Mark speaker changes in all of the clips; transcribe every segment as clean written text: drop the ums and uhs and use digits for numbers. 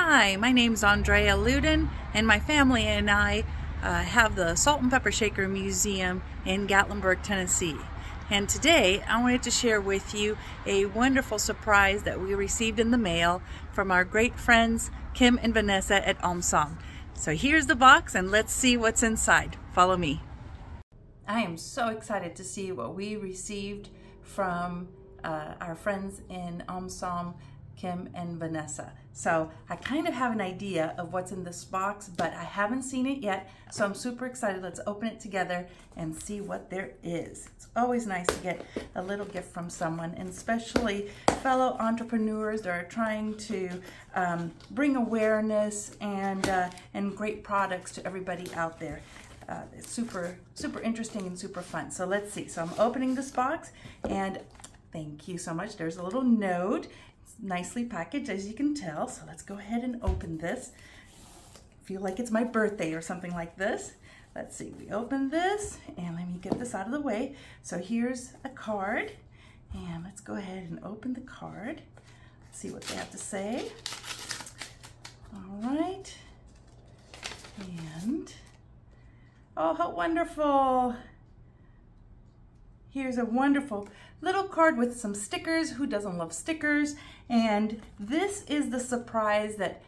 Speaker 1: Hi, my name's Andrea Luden, and my family and I have the Salt and Pepper Shaker Museum in Gatlinburg, Tennessee. And today I wanted to share with you a wonderful surprise that we received in the mail from our great friends Kim and Vanessa at Omsom. So here's the box and let's see what's inside. Follow me. I am so excited to see what we received from our friends in Omsom, Kim and Vanessa. So I kind of have an idea of what's in this box, but I haven't seen it yet, so I'm super excited. Let's open it together and see what there is. It's always nice to get a little gift from someone, and especially fellow entrepreneurs that are trying to bring awareness and great products to everybody out there. It's super interesting and super fun. So let's see. So I'm opening this box, and thank you so much. There's a little note. It's nicely packaged, as you can tell. So let's go ahead and open this. Feel like it's my birthday or something like this. Let's see. We open this, and let me get this out of the way. So here's a card, and let's go ahead and open the card. Let's see what they have to say. All right. And oh, how wonderful. Here's a wonderful little card with some stickers. Who doesn't love stickers? And this is the surprise that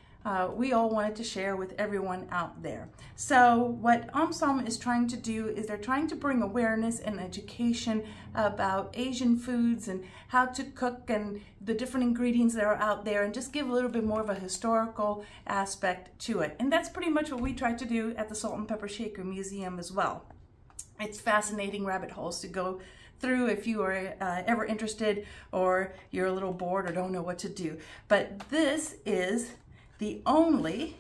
Speaker 1: we all wanted to share with everyone out there. So what Omsom is trying to do is they're trying to bring awareness and education about Asian foods and how to cook and the different ingredients that are out there, and just give a little bit more of a historical aspect to it. And that's pretty much what we try to do at the Salt and Pepper Shaker Museum as well. It's fascinating rabbit holes to go through if you are ever interested, or you're a little bored or don't know what to do. But this is the only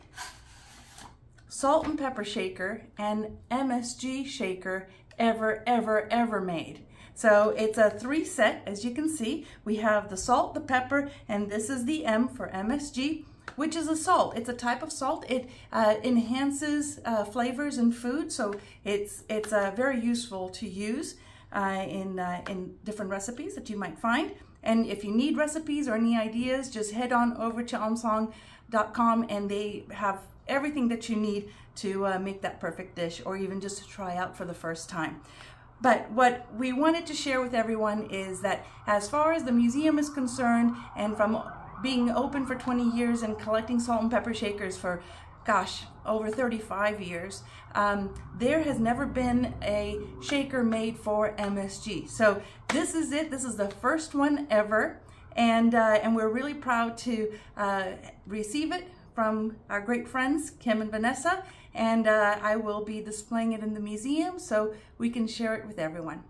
Speaker 1: salt and pepper shaker and MSG shaker ever made. So it's a 3 set, as you can see. We have the salt, the pepper, and this is the M for MSG, which is a salt. It's a type of salt. It enhances flavors in food, so it's very useful to use in different recipes that you might find. And if you need recipes or any ideas, just head on over to omsom.com, and they have everything that you need to make that perfect dish, or even just to try out for the first time. But what we wanted to share with everyone is that as far as the museum is concerned, and from being open for 20 years and collecting salt and pepper shakers for, gosh, over 35 years, there has never been a shaker made for MSG. So this is it. This is the first one ever, and we're really proud to receive it from our great friends Kim and Vanessa, and I will be displaying it in the museum so we can share it with everyone.